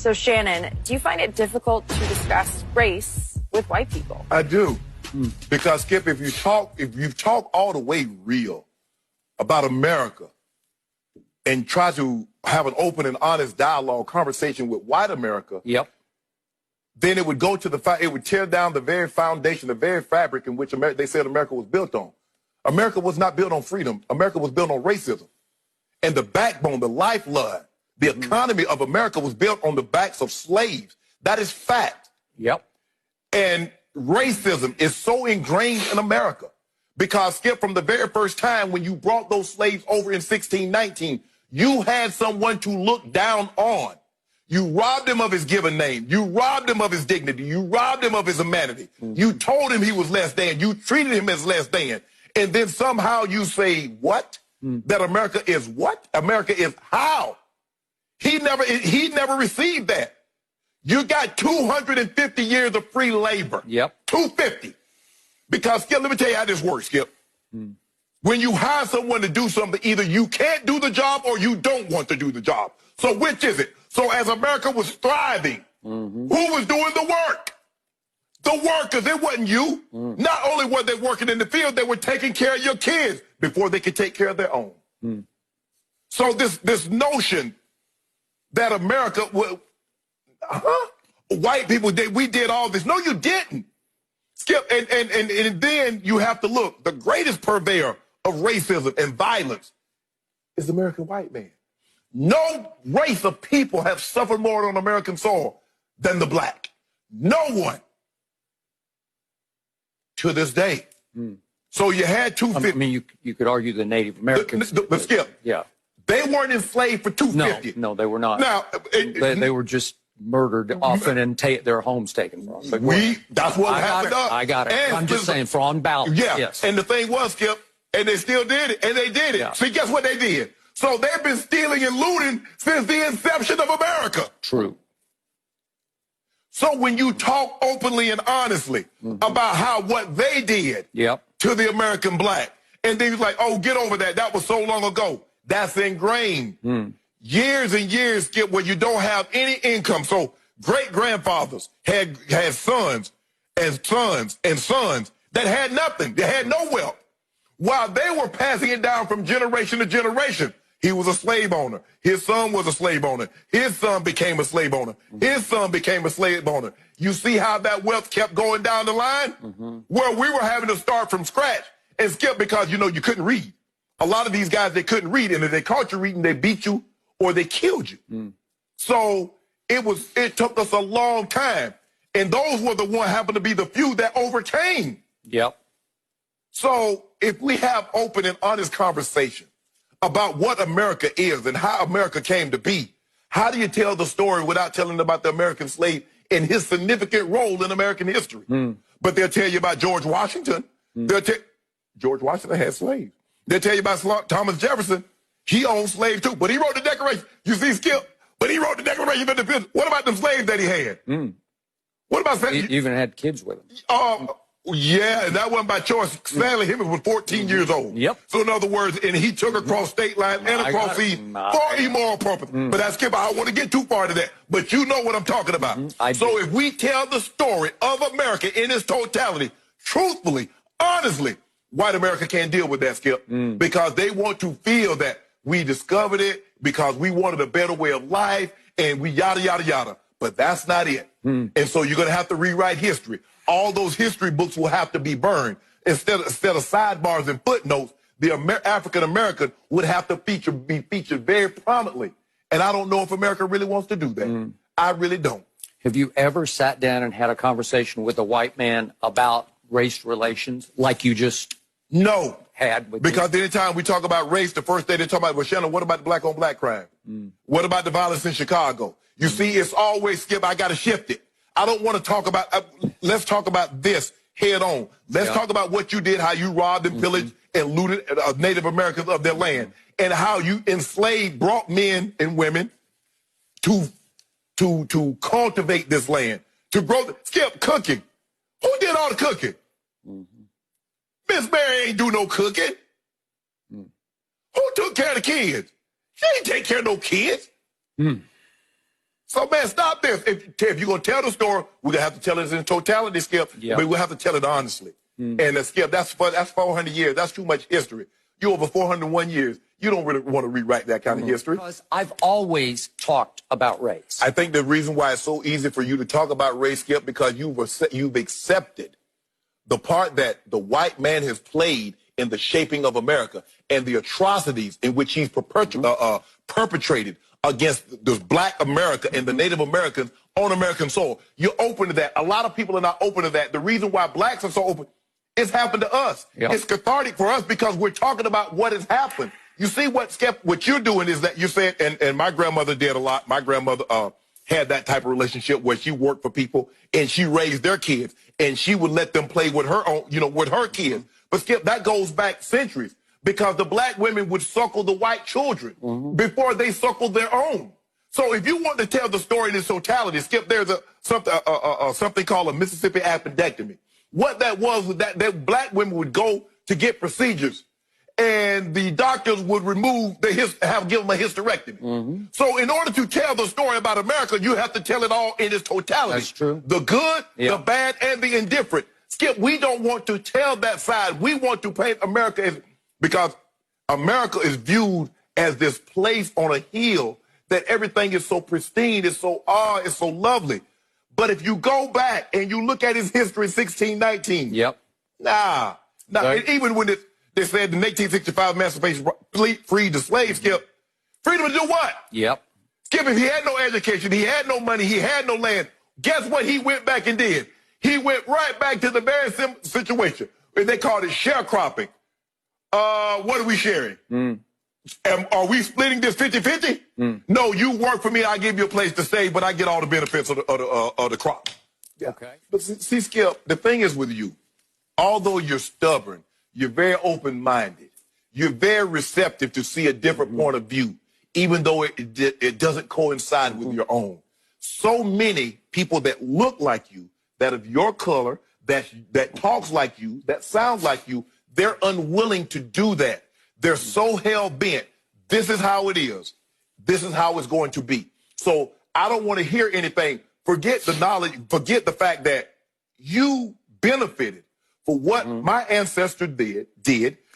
So, Shannon, do you find it difficult to discuss race with white people? I do. Because, Skip, if you talk all the way real about America and try to have an open and honest dialogue, conversation with white America, then it would go to it would tear down the very foundation, the very fabric in which they said America was built on. America was not built on freedom. America was built on racism. And the backbone, the lifeblood, the economy of America was built on the backs of slaves. That is fact. And racism is so ingrained in America because, Skip, from the very first time when you brought those slaves over in 1619, you had someone to look down on. You robbed him of his given name. You robbed him of his dignity. You robbed him of his humanity. You told him he was less than. You treated him as less than. And then somehow you say, what? That America is what? America is how? He never received that. You got 250 years of free labor. 250. Because, Skip, let me tell you how this works, Skip. When you hire someone to do something, either you can't do the job or you don't want to do the job. So which is it? So as America was thriving, who was doing the work? The workers. It wasn't you. Not only were they working in the field, they were taking care of your kids before they could take care of their own. So this notion that America, white people, we did all this. No, you didn't. Skip, and then you have to look. The greatest purveyor of racism and violence is the American white man. No race of people have suffered more on American soil than the black. No one. To this day. So you had 250. I mean, you could argue the Native Americans. But Skip, they weren't enslaved for 250. No, they were not. Now, they were just murdered often and their homes taken from them. That's what happened. I got it. And I'm just saying, for on balance. Yes. And the thing was, Skip, and they still did it, and they did it. See, guess what they did? So they've been stealing and looting since the inception of America. True. So when you talk openly and honestly about what they did to the American black, and then you're like, oh, get over that. That was so long ago. That's ingrained. Years and years, Skip, where you don't have any income. So great-grandfathers had sons and sons and sons that had nothing. They had no wealth. While they were passing it down from generation to generation, he was a slave owner. His son was a slave owner. His son became a slave owner. His son became a slave owner. You see how that wealth kept going down the line? Where we were having to start from scratch and Skip because, you couldn't read. A lot of these guys, they couldn't read. And if they caught you reading, they beat you or they killed you. So it took us a long time. And those were the ones happened to be the few that overcame. So if we have open and honest conversation about what America is and how America came to be, how do you tell the story without telling about the American slave and his significant role in American history? But they'll tell you about George Washington. George Washington had slaves. They'll tell you about Thomas Jefferson. He owned slaves too, but he wrote the Declaration. You see, Skip? But he wrote the Declaration of Independence. What about them slaves that he had? What about... He even had kids with him. Yeah, and that wasn't by choice. Stanley Hemings was 14 years old. So in other words, and he took across state line and across seas for immoral purpose. But that's Skip. I don't want to get too far to that. But you know what I'm talking about. So if we tell the story of America in its totality, truthfully, honestly, white America can't deal with that, Skip, because they want to feel that we discovered it because we wanted a better way of life and we yada, yada, yada. But that's not it. And so you're going to have to rewrite history. All those history books will have to be burned. Instead of sidebars and footnotes, the African American would have to be featured very prominently. And I don't know if America really wants to do that. I really don't. Have you ever sat down and had a conversation with a white man about race relations like you just had with because anytime we talk about race, the first thing they talk about, well, Shannon, what about the black on black crime? What about the violence in Chicago? You see, it's always, Skip, I got to shift it. I don't want to talk about, let's talk about this head on. Let's talk about what you did, how you robbed and pillaged and looted Native Americans of their land, and how you enslaved, brought men and women to cultivate this land, to grow. Skip, cooking. Who did all the cooking? Miss Mary ain't do no cooking. Who took care of the kids? She ain't take care of no kids. So, man, stop this. If you're going to tell the story, we're going to have to tell it in totality, Skip. Yep. But we'll have to tell it honestly. And Skip, that's 400 years. That's too much history. You're over 401 years. You don't really want to rewrite that kind of history. Because I've always talked about race. I think the reason why it's so easy for you to talk about race, Skip, because you've accepted the part that the white man has played in the shaping of America and the atrocities in which he's perpetrated against this black America and the Native Americans on American soil. You're open to that. A lot of people are not open to that. The reason why blacks are so open, it's happened to us. Yep. It's cathartic for us because we're talking about what has happened. You see what you're doing is that you said, and my grandmother did a lot. My grandmother had that type of relationship where she worked for people and she raised their kids and she would let them play with her own, with her kids. But Skip, that goes back centuries because the black women would suckle the white children before they suckled their own. So if you want to tell the story in its totality, Skip, there's something called a Mississippi appendectomy. What that was that black women would go to get procedures, and the doctors would give them a hysterectomy. So in order to tell the story about America, you have to tell it all in its totality. That's true. The good, the bad, and the indifferent. Skip, we don't want to tell that side. We want to paint America as, because America is viewed as this place on a hill that everything is so pristine, it's so it's so lovely. But if you go back and you look at his history, 1619. Nah. Right. And even when they said in 1865 emancipation freed the slaves, Skip, freedom to do what? Skip, if he had no education, he had no money, he had no land, guess what he went back and did? He went right back to the very situation. And they called it sharecropping. What are we sharing? Are we splitting this 50-50? No, you work for me, I give you a place to stay, but I get all the benefits of the crop. Okay. But see, Skip, the thing is with you, although you're stubborn, you're very open-minded. You're very receptive to see a different point of view, even though it doesn't coincide with your own. So many people that look like you, that of your color, that talks like you, that sounds like you, they're unwilling to do that. They're so hell-bent. This is how it is. This is how it's going to be. So I don't want to hear anything. Forget the knowledge. Forget the fact that you benefited for what my ancestor did.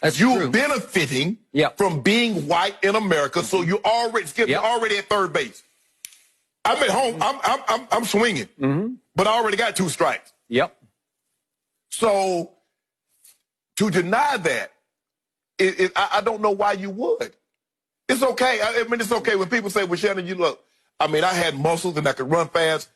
That's you're true. benefiting from being white in America. So you already, Skip, you're already at third base. I'm at home. I'm swinging, but I already got 2 strikes. So to deny that, I don't know why you would. It's okay. I mean, it's okay when people say, well, Shannon, you look, I mean, I had muscles and I could run fast.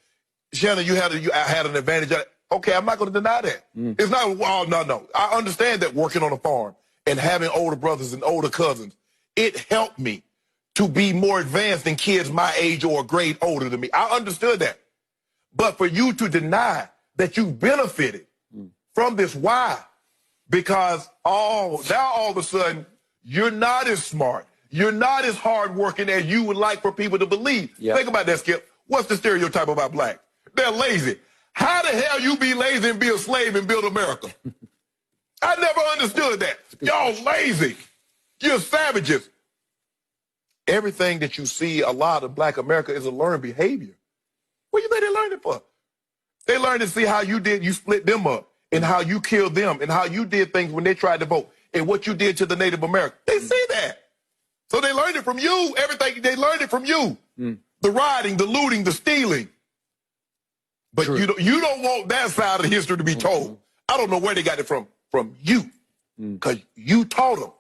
Shannon, I had an advantage. Okay, I'm not going to deny that. It's not, oh, no. I understand that working on a farm and having older brothers and older cousins, it helped me to be more advanced than kids my age or a grade older than me. I understood that. But for you to deny that you benefited from this, why? Because now all of a sudden, you're not as smart. You're not as hardworking as you would like for people to believe. Think about that, Skip. What's the stereotype about black? They're lazy. How the hell you be lazy and be a slave and build America? I never understood that. Y'all lazy. You're savages. Everything that you see a lot of black America is a learned behavior. What do you think they learned it for? They learned to see how you split them up, and how you killed them, and how you did things when they tried to vote, and what you did to the Native Americans. They see that. So they learned it from you. Everything, they learned it from you. The rioting, the looting, the stealing. But you don't want that side of history to be told. I don't know where they got it from you, because you taught them.